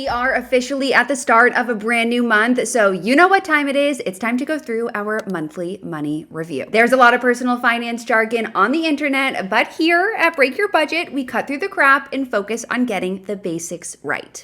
We are officially at the start of a brand new month, so you know what time it is. It's time to go through our monthly money review. There's a lot of personal finance jargon on the internet, but here at Break Your Budget, we cut through the crap and focus on getting the basics right.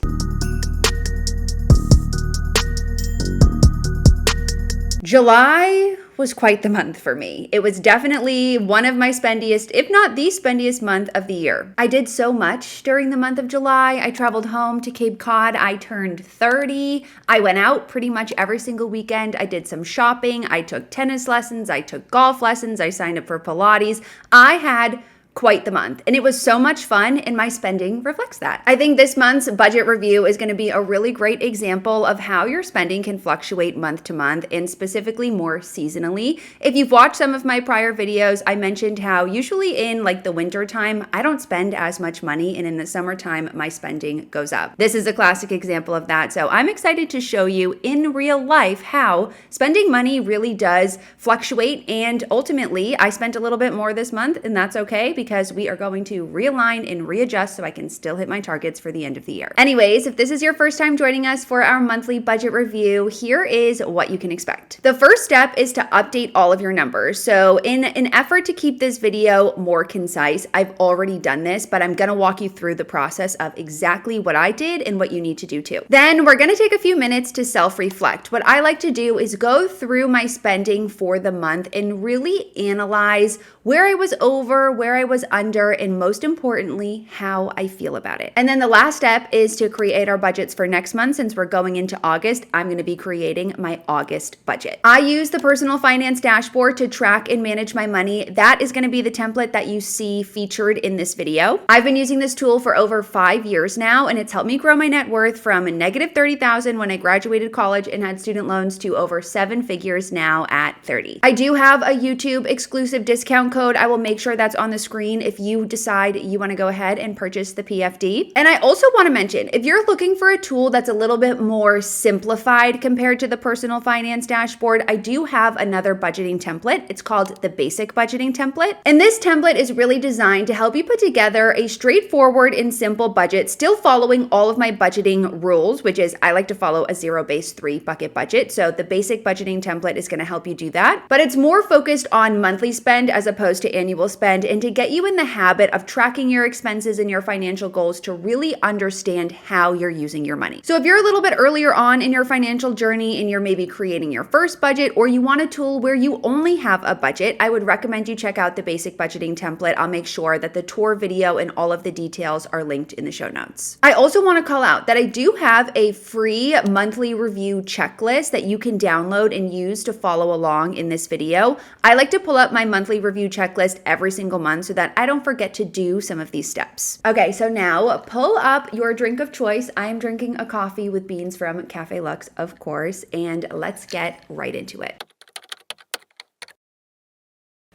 July was quite the month for me. It was definitely one of my spendiest, if not the spendiest month of the year. I did so much during the month of July. I traveled home to Cape Cod. I turned 30. I went out pretty much every single weekend. I did some shopping. I took tennis lessons. I took golf lessons. I signed up for Pilates. I had quite the month. And it was so much fun, and my spending reflects that. I think this month's budget review is going to be a really great example of how your spending can fluctuate month to month, and specifically more seasonally. If you've watched some of my prior videos, I mentioned how usually in like the winter time, I don't spend as much money, and in the summertime, my spending goes up. This is a classic example of that. So I'm excited to show you in real life how spending money really does fluctuate. And ultimately, I spent a little bit more this month, and that's okay, because we are going to realign and readjust so I can still hit my targets for the end of the year. Anyways, if this is your first time joining us for our monthly budget review, here is what you can expect. The first step is to update all of your numbers. So in an effort to keep this video more concise, I've already done this, but I'm gonna walk you through the process of exactly what I did and what you need to do too. Then we're gonna take a few minutes to self-reflect. What I like to do is go through my spending for the month and really analyze where I was over, where I was under, and most importantly, how I feel about it. And then the last step is to create our budgets for next month. Since we're going into August, I'm going to be creating my August budget. I use the personal finance dashboard to track and manage my money. That is going to be the template that you see featured in this video. I've been using this tool for over 5 years now, and it's helped me grow my net worth from a negative 30,000 when I graduated college and had student loans to over 7 figures now at 30. I do have a YouTube exclusive discount code. I will make sure that's on the screen if you decide you want to go ahead and purchase the PFD. And I also want to mention, if you're looking for a tool that's a little bit more simplified compared to the personal finance dashboard, I do have another budgeting template. It's called the basic budgeting template. And this template is really designed to help you put together a straightforward and simple budget, still following all of my budgeting rules, which is I like to follow a 0-based 3-bucket budget. So the basic budgeting template is going to help you do that. But it's more focused on monthly spend as opposed to annual spend, and to get you in the habit of tracking your expenses and your financial goals to really understand how you're using your money. So if you're a little bit earlier on in your financial journey and you're maybe creating your first budget, or you want a tool where you only have a budget, I would recommend you check out the basic budgeting template. I'll make sure that the tour video and all of the details are linked in the show notes. I also want to call out that I do have a free monthly review checklist that you can download and use to follow along in this video. I like to pull up my monthly review checklist every single month so that I don't forget to do some of these steps. Okay, so now pull up your drink of choice. I am drinking a coffee with beans from Cafe Lux, of course, and let's get right into it.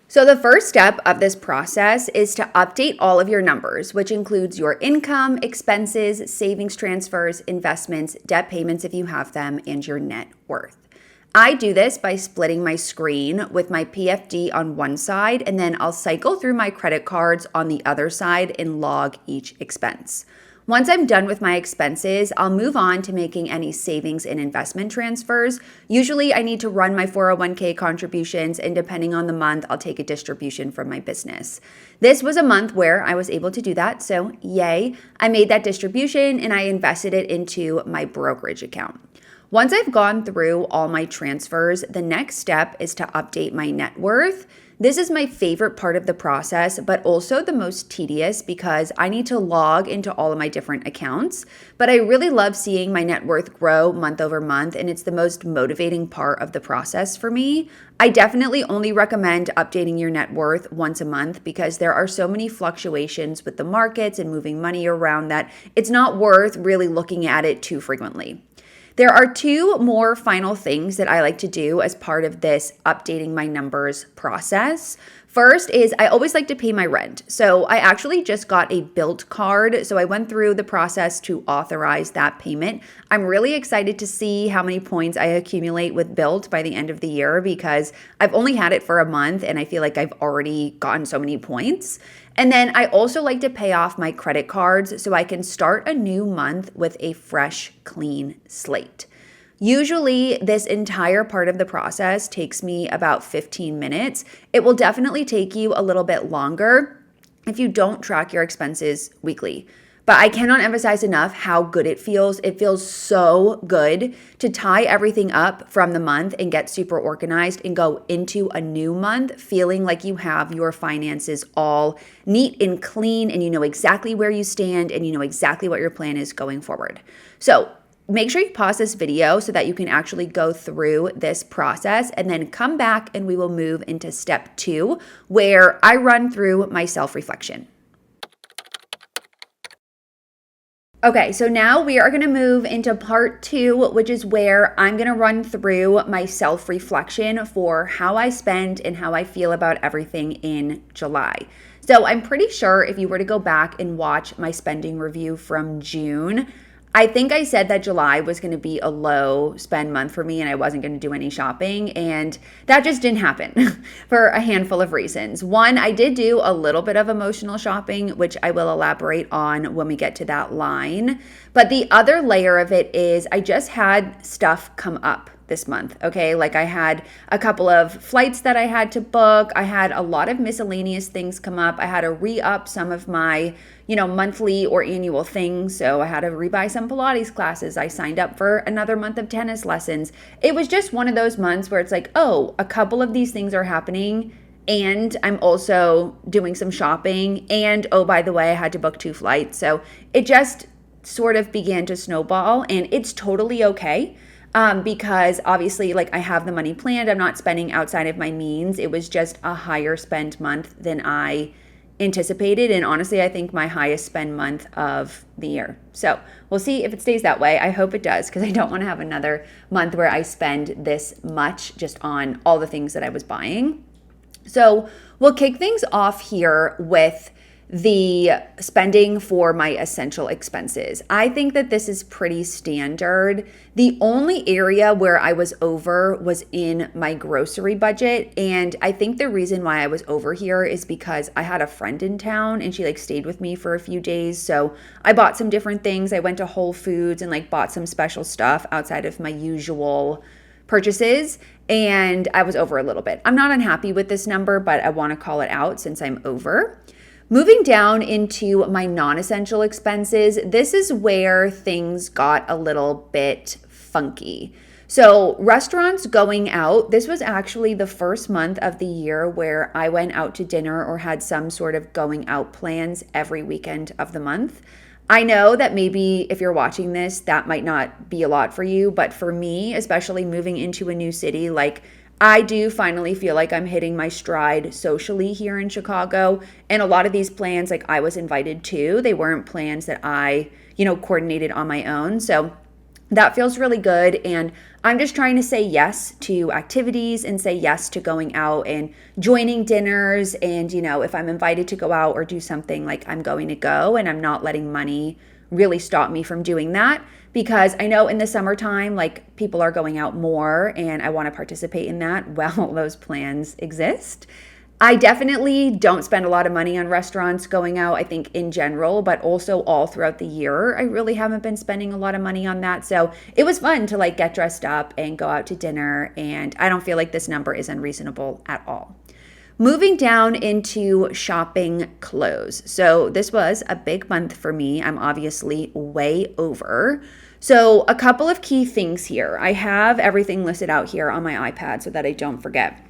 So the first step of this process is to update all of your numbers, which includes your income, expenses, savings transfers, investments, debt payments if you have them, and your net worth. I do this by splitting my screen with my PFD on one side, and then I'll cycle through my credit cards on the other side and log each expense. Once I'm done with my expenses, I'll move on to making any savings and investment transfers. Usually I need to run my 401k contributions, and depending on the month, I'll take a distribution from my business. This was a month where I was able to do that, so yay. I made that distribution and I invested it into my brokerage account. Once I've gone through all my transfers, the next step is to update my net worth. This is my favorite part of the process, but also the most tedious because I need to log into all of my different accounts. But I really love seeing my net worth grow month over month, and it's the most motivating part of the process for me. I definitely only recommend updating your net worth once a month because there are so many fluctuations with the markets and moving money around that it's not worth really looking at it too frequently. There are 2 more final things that I like to do as part of this updating my numbers process. First is I always like to pay my rent. So I actually just got a Bilt card. So I went through the process to authorize that payment. I'm really excited to see how many points I accumulate with Bilt by the end of the year because I've only had it for a month and I feel like I've already gotten so many points. And then I also like to pay off my credit cards so I can start a new month with a fresh, clean slate. Usually, this entire part of the process takes me about 15 minutes. It will definitely take you a little bit longer if you don't track your expenses weekly. But I cannot emphasize enough how good it feels. It feels so good to tie everything up from the month and get super organized and go into a new month feeling like you have your finances all neat and clean and you know exactly where you stand and you know exactly what your plan is going forward. So make sure you pause this video so that you can actually go through this process and then come back and we will move into step 2 where I run through my self-reflection. Okay, so now we are going to move into part 2, which is where I'm going to run through my self-reflection for how I spend and how I feel about everything in July. So I'm pretty sure if you were to go back and watch my spending review from June, I think I said that July was going to be a low spend month for me and I wasn't going to do any shopping. And that just didn't happen for a handful of reasons. One, I did do a little bit of emotional shopping, which I will elaborate on when we get to that line. But the other layer of it is I just had stuff come up this month. Okay. Like I had a couple of flights that I had to book. I had a lot of miscellaneous things come up. I had to re-up some of my, monthly or annual things. So I had to rebuy some Pilates classes. I signed up for another month of tennis lessons. It was just one of those months where it's like, oh, a couple of these things are happening. And I'm also doing some shopping. And oh, by the way, I had to book 2 flights. So it just sort of began to snowball and it's totally okay. Because obviously, like I have the money planned, I'm not spending outside of my means. It was just a higher spend month than I anticipated. And honestly, I think my highest spend month of the year. So we'll see if it stays that way. I hope it does because I don't want to have another month where I spend this much just on all the things that I was buying. So we'll kick things off here with the spending for my essential expenses. I think that this is pretty standard. The only area where I was over was in my grocery budget. And I think the reason why I was over here is because I had a friend in town and she stayed with me for a few days. So I bought some different things. I went to Whole Foods and bought some special stuff outside of my usual purchases. And I was over a little bit. I'm not unhappy with this number, but I want to call it out since I'm over. Moving down into my non-essential expenses, this is where things got a little bit funky. So restaurants going out, this was actually the first month of the year where I went out to dinner or had some sort of going out plans every weekend of the month. I know that maybe if you're watching this, that might not be a lot for you, but for me, especially moving into a new city, I do finally feel like I'm hitting my stride socially here in Chicago. And a lot of these plans, I was invited to, they weren't plans that I, coordinated on my own. So that feels really good. And I'm just trying to say yes to activities and say yes to going out and joining dinners. And, if I'm invited to go out or do something, I'm going to go and I'm not letting money really stop me from doing that. Because I know in the summertime, people are going out more and I want to participate in that. Well, those plans exist. I definitely don't spend a lot of money on restaurants going out, I think in general, but also all throughout the year. I really haven't been spending a lot of money on that. So it was fun to get dressed up and go out to dinner. And I don't feel like this number is unreasonable at all. Moving down into shopping clothes. So this was a big month for me. I'm obviously way over. So a couple of key things here. I have everything listed out here on my iPad so that I don't forget.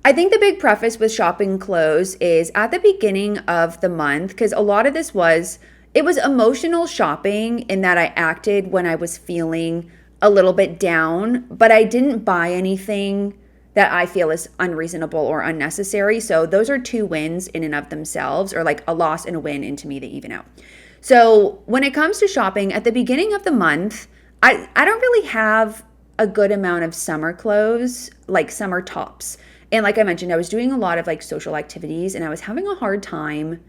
I think the big preface with shopping clothes is at the beginning of the month, because a lot of this was emotional shopping in that I acted when I was feeling a little bit down, but I didn't buy anything that I feel is unreasonable or unnecessary. So those are 2 wins in and of themselves, or a loss and a win, and to me they even out. So when it comes to shopping at the beginning of the month, I don't really have a good amount of summer clothes, summer tops. And like I mentioned, I was doing a lot of social activities and I was having a hard time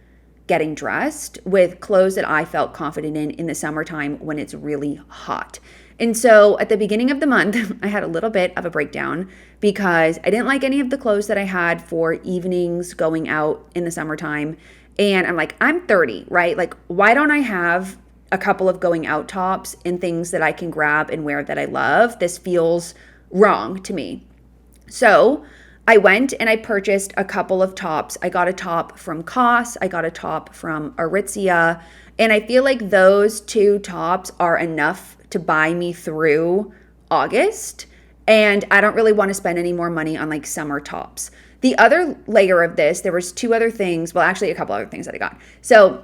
getting dressed with clothes that I felt confident in the summertime when it's really hot. And so at the beginning of the month, I had a little bit of a breakdown because I didn't like any of the clothes that I had for evenings going out in the summertime. And I'm like, I'm 30, right? Like, why don't I have a couple of going out tops and things that I can grab and wear that I love? This feels wrong to me. So I went and I purchased a couple of tops. I got a top from COS, I got a top from Aritzia, and I feel like those two tops are enough to buy me through August. And I don't really want to spend any more money on like summer tops. The other layer of this, there was two other things, well, actually a couple other things that I got. So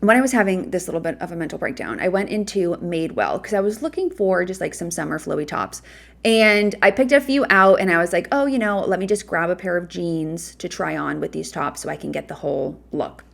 when I was having this little bit of a mental breakdown, I went into Madewell because I was looking for just like some summer flowy tops. And I picked a few out and I was like, oh, let me just grab a pair of jeans to try on with these tops so I can get the whole look.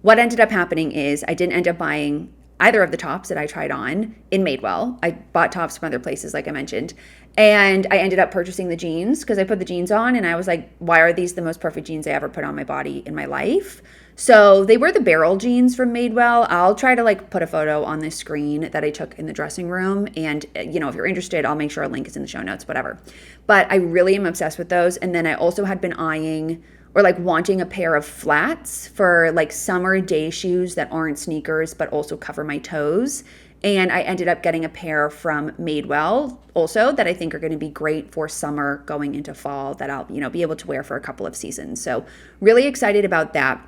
What ended up happening is I didn't end up buying either of the tops that I tried on in Madewell. I bought tops from other places, like I mentioned. And I ended up purchasing the jeans because I put the jeans on and I was like, why are these the most perfect jeans I ever put on my body in my life? So they were the barrel jeans from Madewell. I'll try to like put a photo on this screen that I took in the dressing room. And, if you're interested, I'll make sure a link is in the show notes, whatever. But I really am obsessed with those. And then I also had been eyeing or like wanting a pair of flats for like summer day shoes that aren't sneakers, but also cover my toes. And I ended up getting a pair from Madewell also that I think are going to be great for summer going into fall that I'll, be able to wear for a couple of seasons. So really excited about that.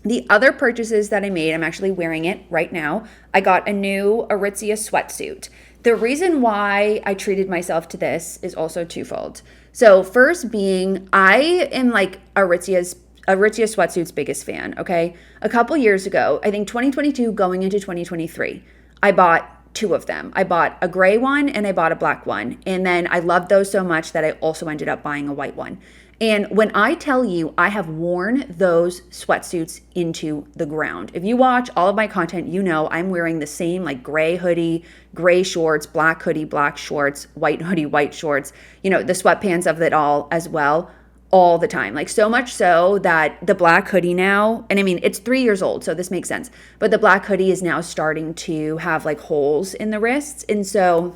The other purchases that I made, I'm actually wearing it right now. I got a new Aritzia sweatsuit. The reason why I treated myself to this is also twofold. So first being, I am like Aritzia sweatsuit's biggest fan, okay? A couple years ago, I think 2022 going into 2023, I bought two of them. I bought a gray one and I bought a black one. And then I loved those so much that I also ended up buying a white one. And when I tell you I have worn those sweatsuits into the ground, if you watch all of my content, I'm wearing the same like gray hoodie, gray shorts, black hoodie, black shorts, white hoodie, white shorts, the sweatpants of it all as well, all the time. Like so much so that the black hoodie now, and I mean, it's 3 years old, so this makes sense, but the black hoodie is now starting to have like holes in the wrists. And so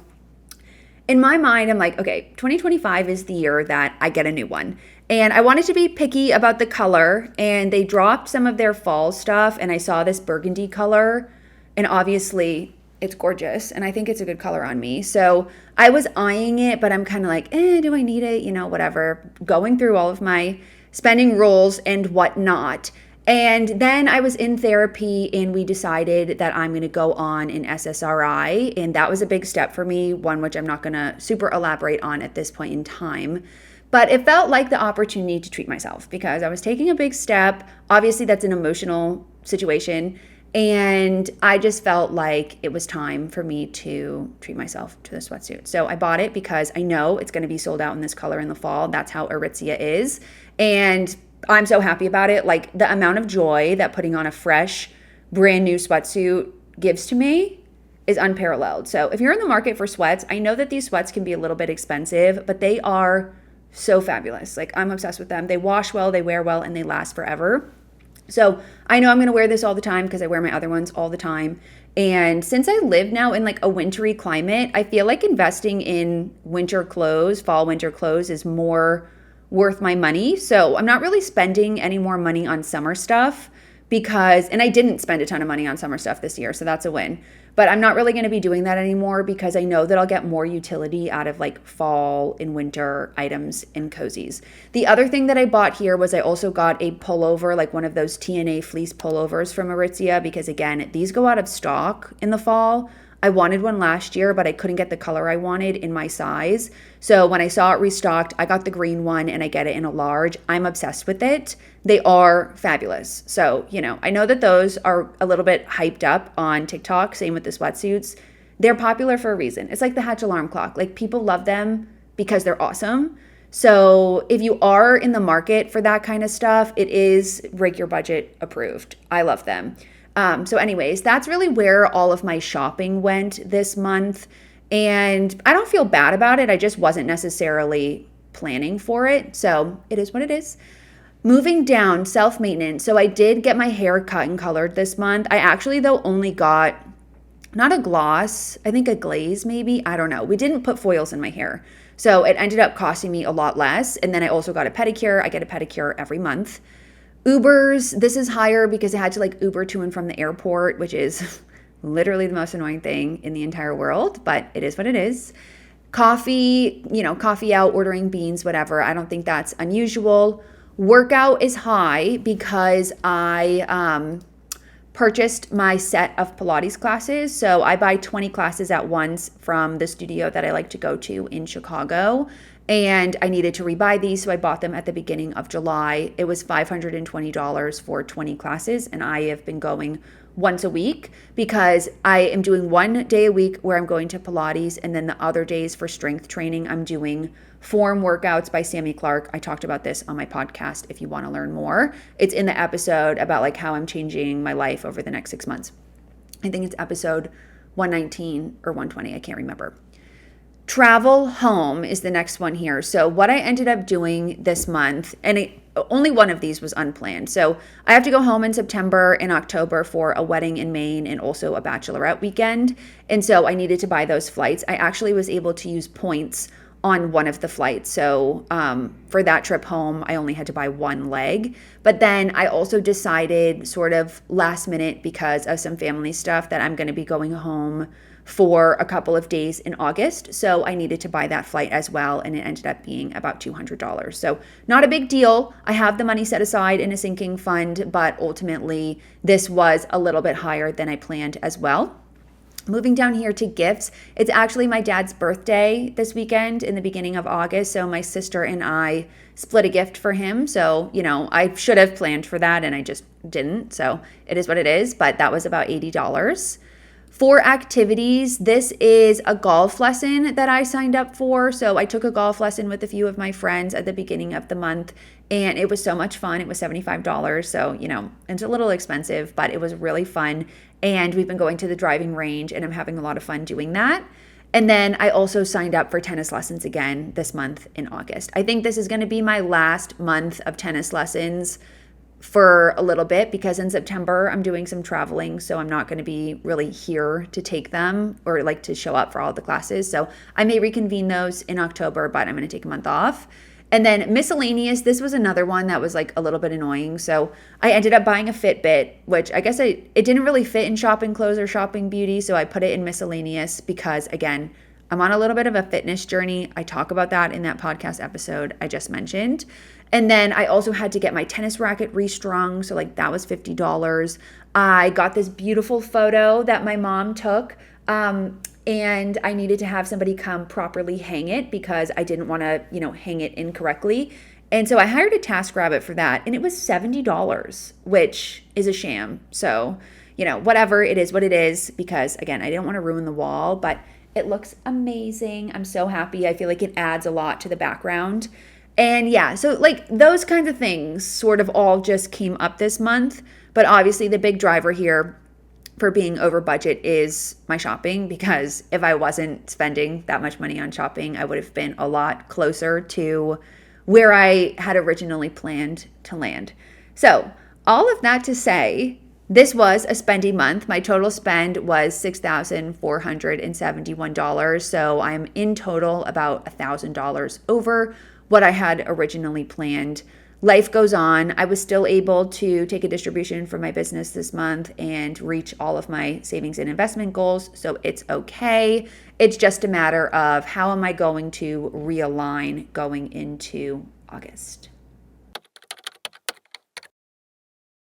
in my mind, I'm like, okay, 2025 is the year that I get a new one. And I wanted to be picky about the color, and they dropped some of their fall stuff, and I saw this burgundy color, and obviously it's gorgeous, and I think it's a good color on me. So I was eyeing it, but I'm kind of like, do I need it? Whatever. Going through all of my spending rules and whatnot. And then I was in therapy and we decided that I'm going to go on an SSRI. And that was a big step for me, one which I'm not going to super elaborate on at this point in time. But it felt like the opportunity to treat myself because I was taking a big step. Obviously, that's an emotional situation. And I just felt like it was time for me to treat myself to the sweatsuit. So I bought it because I know it's going to be sold out in this color in the fall. That's how Aritzia is. And I'm so happy about it. Like the amount of joy that putting on a fresh, brand new sweatsuit gives to me is unparalleled. So if you're in the market for sweats, I know that these sweats can be a little bit expensive, but they are so fabulous. Like I'm obsessed with them. They wash well, they wear well, and they last forever. So I know I'm going to wear this all the time because I wear my other ones all the time. And since I live now in like a wintry climate, I feel like investing in winter clothes, fall winter clothes is more worth my money. So I'm not really spending any more money on summer stuff and I didn't spend a ton of money on summer stuff this year. So that's a win. But I'm not really going to be doing that anymore because I know that I'll get more utility out of like fall and winter items and cozies. The other thing that I bought here was I also got a pullover, like one of those TNA fleece pullovers from Aritzia because again, these go out of stock in the fall. I wanted one last year, but I couldn't get the color I wanted in my size. So when I saw it restocked, I got the green one and I get it in a large. I'm obsessed with it. They are fabulous. So, I know that those are a little bit hyped up on TikTok. Same with the sweatsuits. They're popular for a reason. It's like the Hatch alarm clock. Like people love them because they're awesome. So if you are in the market for that kind of stuff, it is break your budget approved. I love them. So anyways, that's really where all of my shopping went this month. And I don't feel bad about it. I just wasn't necessarily planning for it. So it is what it is. Moving down, self-maintenance. So I did get my hair cut and colored this month. I actually, though, only got not a gloss, I think a glaze maybe. I don't know. We didn't put foils in my hair. So it ended up costing me a lot less. And then I also got a pedicure. I get a pedicure every month. Ubers, this is higher because I had to like Uber to and from the airport, which is literally the most annoying thing in the entire world, but it is what it is. Coffee, coffee out, ordering beans, whatever. I don't think that's unusual. Workout is high because I purchased my set of Pilates classes. So I buy 20 classes at once from the studio that I like to go to in Chicago. And I needed to rebuy these, so I bought them at the beginning of July. It was $520 for 20 classes, and I have been going once a week because I am doing 1 day a week where I'm going to Pilates, and then the other days for strength training, I'm doing form workouts by Sammy Clark. I talked about this on my podcast if you want to learn more. It's in the episode about like how I'm changing my life over the next 6 months. I think it's episode 119 or 120, I can't remember. Travel home is the next one here. So what I ended up doing this month, and only one of these was unplanned. So I have to go home in September and October for a wedding in Maine and also a bachelorette weekend. And so I needed to buy those flights. I actually was able to use points on one of the flights. So for that trip home, I only had to buy one leg. But then I also decided sort of last minute because of some family stuff that I'm going to be going home for a couple of days in August. So I needed to buy that flight as well. And it ended up being about $200. So not a big deal. I have the money set aside in a sinking fund, but ultimately this was a little bit higher than I planned as well. Moving down here to gifts, it's actually my dad's birthday this weekend in the beginning of August. So my sister and I split a gift for him. So, I should have planned for that and I just didn't. So it is what it is, but that was about $80. For activities, this is a golf lesson that I signed up for. So I took a golf lesson with a few of my friends at the beginning of the month, and it was so much fun. It was $75. So, it's a little expensive, but it was really fun. And we've been going to the driving range, and I'm having a lot of fun doing that. And then I also signed up for tennis lessons again this month in August. I think this is going to be my last month of tennis lessons for a little bit because in September I'm doing some traveling, so I'm not going to be really here to take them or like to show up for all the classes. So I may reconvene those in October, but I'm going to take a month off. And then miscellaneous, this was another one that was like a little bit annoying. So I ended up buying a Fitbit, which I guess it didn't really fit in shopping clothes or shopping beauty, so I put it in miscellaneous because again, I'm on a little bit of a fitness journey. I talk about that in that podcast episode I just mentioned. And then I also had to get my tennis racket restrung. So like that was $50. I got this beautiful photo that my mom took. And I needed to have somebody come properly hang it because I didn't want to, hang it incorrectly. And so I hired a TaskRabbit for that. And it was $70, which is a sham. So, whatever, it is what it is because again, I didn't want to ruin the wall, but it looks amazing. I'm so happy. I feel like it adds a lot to the background. And yeah, so like those kinds of things sort of all just came up this month. But obviously the big driver here for being over budget is my shopping, because if I wasn't spending that much money on shopping, I would have been a lot closer to where I had originally planned to land. So all of that to say, this was a spendy month. My total spend was $6,471. So I'm in total about $1,000 over what I had originally planned. Life goes on. I was still able to take a distribution from my business this month and reach all of my savings and investment goals. So it's okay. It's just a matter of how am I going to realign going into August.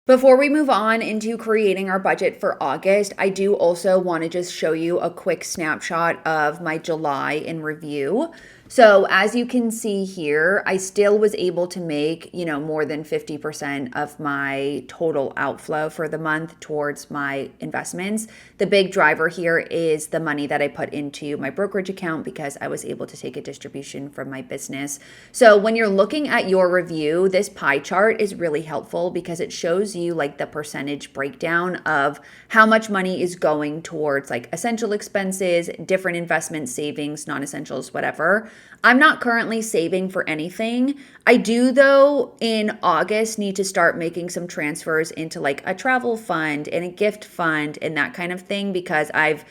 Before we move on into creating our budget for August, I do also want to just show you a quick snapshot of my July in review. So as you can see here, I still was able to make, more than 50% of my total outflow for the month towards my investments. The big driver here is the money that I put into my brokerage account because I was able to take a distribution from my business. So when you're looking at your review, this pie chart is really helpful because it shows you like the percentage breakdown of how much money is going towards like essential expenses, different investment savings, non-essentials, whatever. I'm not currently saving for anything. I do, though, in August need to start making some transfers into like a travel fund and a gift fund and that kind of thing because I've,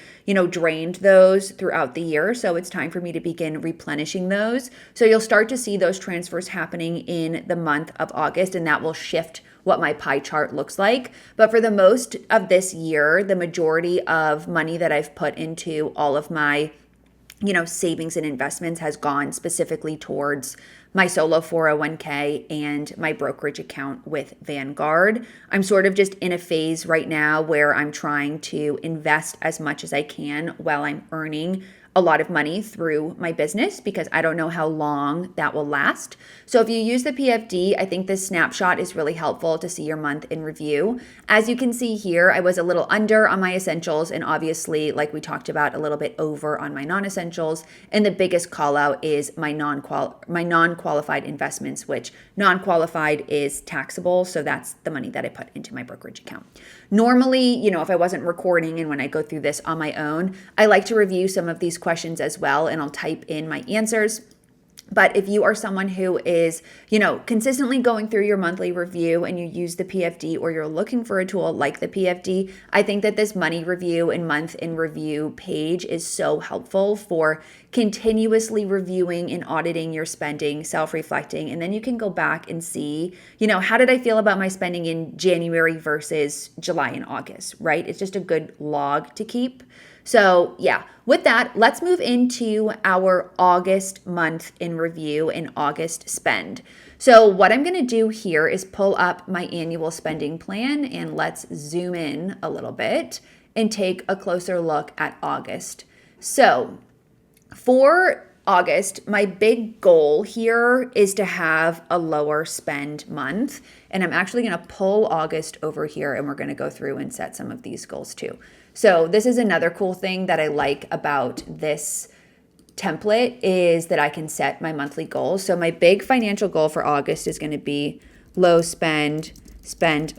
drained those throughout the year. So it's time for me to begin replenishing those. So you'll start to see those transfers happening in the month of August, and that will shift what my pie chart looks like. But for the most of this year, the majority of money that I've put into all of my savings and investments has gone specifically towards my solo 401k and my brokerage account with Vanguard. I'm sort of just in a phase right now where I'm trying to invest as much as I can while I'm earning a lot of money through my business because I don't know how long that will last. So if you use the PFD, I think this snapshot is really helpful to see your month in review. As you can see here, I was a little under on my essentials and obviously, like we talked about, a little bit over on my non-essentials. And the biggest call out is my non-qualified investments, which non-qualified is taxable. So that's the money that I put into my brokerage account. Normally, if I wasn't recording and when I go through this on my own, I like to review some of these questions as well, and I'll type in my answers. But if you are someone who is, consistently going through your monthly review and you use the PFD or you're looking for a tool like the PFD, I think that this money review and month in review page is so helpful for continuously reviewing and auditing your spending, self-reflecting, and then you can go back and see, how did I feel about my spending in January versus July and August, right? It's just a good log to keep. So yeah, with that, let's move into our August month in review and August spend. So what I'm going to do here is pull up my annual spending plan and let's zoom in a little bit and take a closer look at August. So for August, my big goal here is to have a lower spend month. And I'm actually going to pull August over here and we're going to go through and set some of these goals too. So this is another cool thing that I like about this template is that I can set my monthly goals. So my big financial goal for August is going to be low spend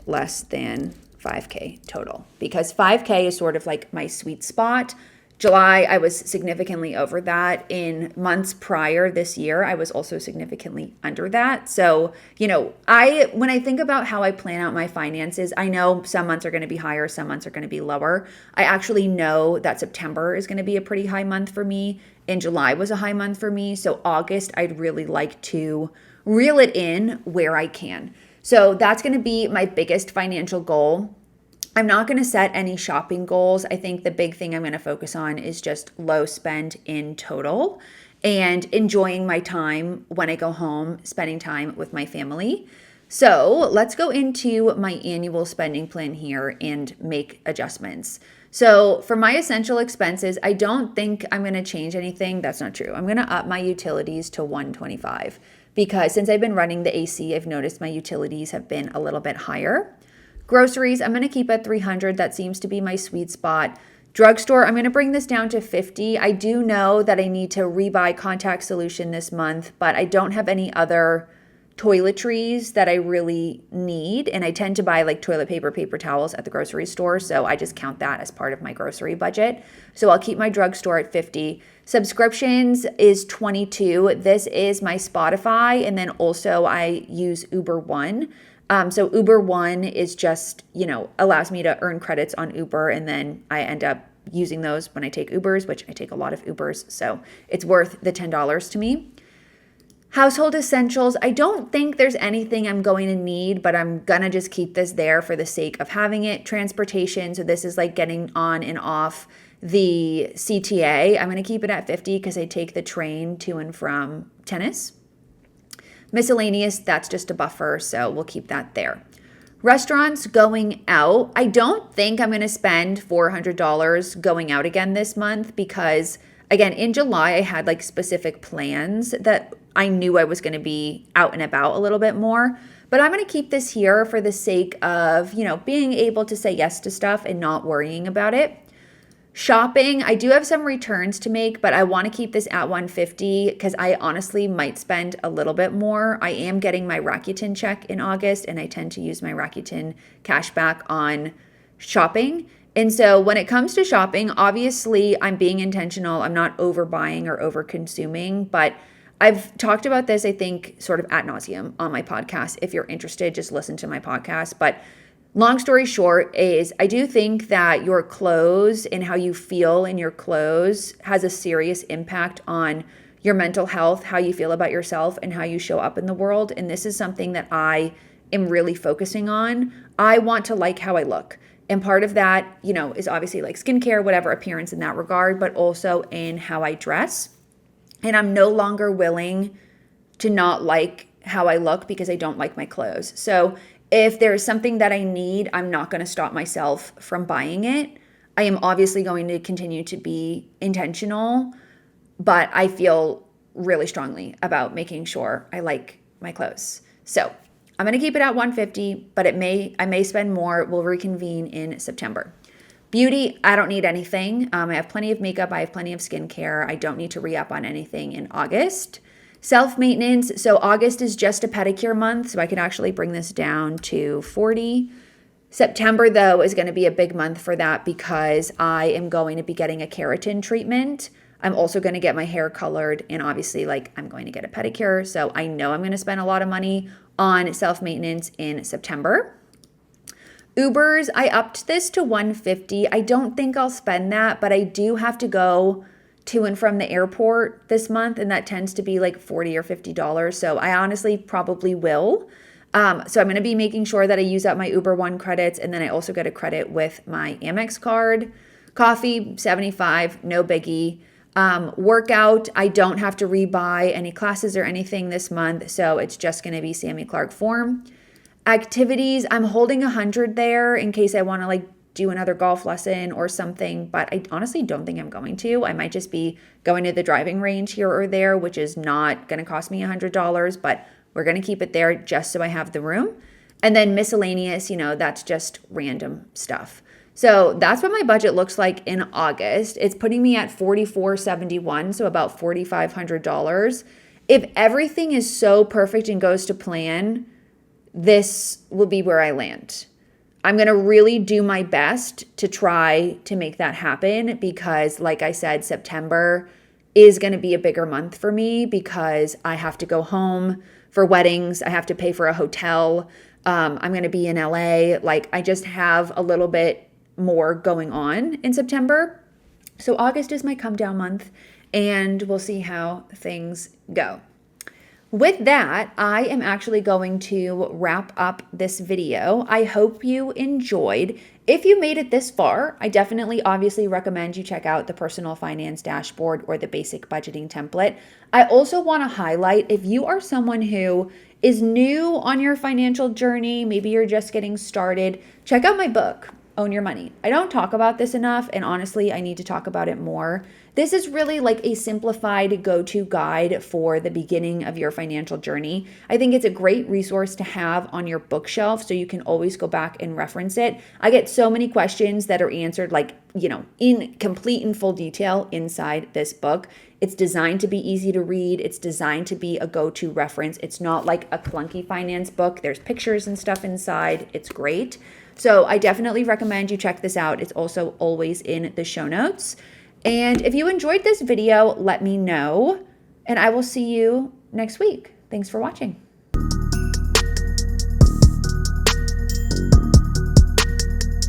less than 5K total, because 5K is sort of like my sweet spot. July, I was significantly over that. In months prior this year, I was also significantly under that. So, when I think about how I plan out my finances, I know some months are going to be higher, some months are going to be lower. I actually know that September is going to be a pretty high month for me, and July was a high month for me. So August, I'd really like to reel it in where I can. So that's going to be my biggest financial goal. I'm not going to set any shopping goals. I think the big thing I'm going to focus on is just low spend in total and enjoying my time when I go home, spending time with my family. So let's go into my annual spending plan here and make adjustments. So for my essential expenses, I don't think I'm going to change anything. That's not true. I'm going to up my utilities to $125 because since I've been running the AC, I've noticed my utilities have been a little bit higher. Groceries, I'm going to keep at $300. That seems to be my sweet spot. Drugstore, I'm going to bring this down to $50. I do know that I need to rebuy contact solution this month, but I don't have any other toiletries that I really need. And I tend to buy like toilet paper, paper towels at the grocery store. So I just count that as part of my grocery budget. So I'll keep my drugstore at $50. Subscriptions is $22. This is my Spotify. And then also I use Uber One. So Uber One is just, allows me to earn credits on Uber, and then I end up using those when I take Ubers, which I take a lot of Ubers. So it's worth the $10 to me. Household essentials. I don't think there's anything I'm going to need, but I'm going to just keep this there for the sake of having it. Transportation. So this is like getting on and off the CTA. I'm going to keep it at 50 because I take the train to and from tennis. Miscellaneous, that's just a buffer, so we'll keep that there. Restaurants going out. I don't think I'm going to spend $400 going out again this month because, again, in July, I had like specific plans that I knew I was going to be out and about a little bit more. But I'm going to keep this here for the sake of, being able to say yes to stuff and not worrying about it. Shopping, I do have some returns to make, but I want to keep this at $150 because I honestly might spend a little bit more. I am getting my Rakuten check in August, and I tend to use my Rakuten cash back on shopping. And so when it comes to shopping, obviously I'm being intentional. I'm not overbuying or over consuming, but I've talked about this, I think, sort of ad nauseum on my podcast. If you're interested, just listen to my podcast. But long story short is I do think that your clothes and how you feel in your clothes has a serious impact on your mental health, how you feel about yourself, and how you show up in the world. And this is something that I am really focusing on. I want to like how I look. And part of that, is obviously like skincare, whatever appearance in that regard, but also in how I dress. And I'm no longer willing to not like how I look because I don't like my clothes. So if there's something that I need, I'm not going to stop myself from buying it. I am obviously going to continue to be intentional, but I feel really strongly about making sure I like my clothes. So I'm going to keep it at 150, but I may spend more. We'll reconvene in September. Beauty, I don't need anything. I have plenty of makeup. I have plenty of skincare. I don't need to re-up on anything in August. Self-maintenance. So August is just a pedicure month, so I can actually bring this down to 40. September, though, is going to be a big month for that because I am going to be getting a keratin treatment. I'm also going to get my hair colored, and obviously, I'm going to get a pedicure. So I know I'm going to spend a lot of money on self-maintenance in September. Ubers, I upped this to 150. I don't think I'll spend that, but I do have to go to and from the airport this month, and that tends to be like $40 or $50. So I honestly probably will. So I'm going to be making sure that I use up my Uber One credits, and then I also get a credit with my Amex card. Coffee, 75, no biggie. Workout, I don't have to rebuy any classes or anything this month, so it's just going to be Sammy Clark form. Activities, I'm holding 100 there in case I want to do another golf lesson or something, but I honestly don't think I'm going to. I might just be going to the driving range here or there, which is not going to cost me $100, but we're going to keep it there just so I have the room. And then miscellaneous, that's just random stuff. So that's what my budget looks like in August. It's putting me at $44.71, so about $4,500. If everything is so perfect and goes to plan, this will be where I land. I'm going to really do my best to try to make that happen because, like I said, September is going to be a bigger month for me because I have to go home for weddings. I have to pay for a hotel. I'm going to be in LA. I just have a little bit more going on in September. So August is my come down month, and we'll see how things go. With that, I am actually going to wrap up this video. I hope you enjoyed. If you made it this far, I definitely obviously recommend you check out the personal finance dashboard or the basic budgeting template. I also want to highlight if you are someone who is new on your financial journey, maybe you're just getting started, check out my book, Own Your Money. I don't talk about this enough, and honestly, I need to talk about it more. This is really like a simplified go-to guide for the beginning of your financial journey. I think it's a great resource to have on your bookshelf so you can always go back and reference it. I get so many questions that are answered in complete and full detail inside this book. It's designed to be easy to read. It's designed to be a go-to reference. It's not like a clunky finance book. There's pictures and stuff inside. It's great. So I definitely recommend you check this out. It's also always in the show notes. And if you enjoyed this video, let me know, and I will see you next week. Thanks for watching.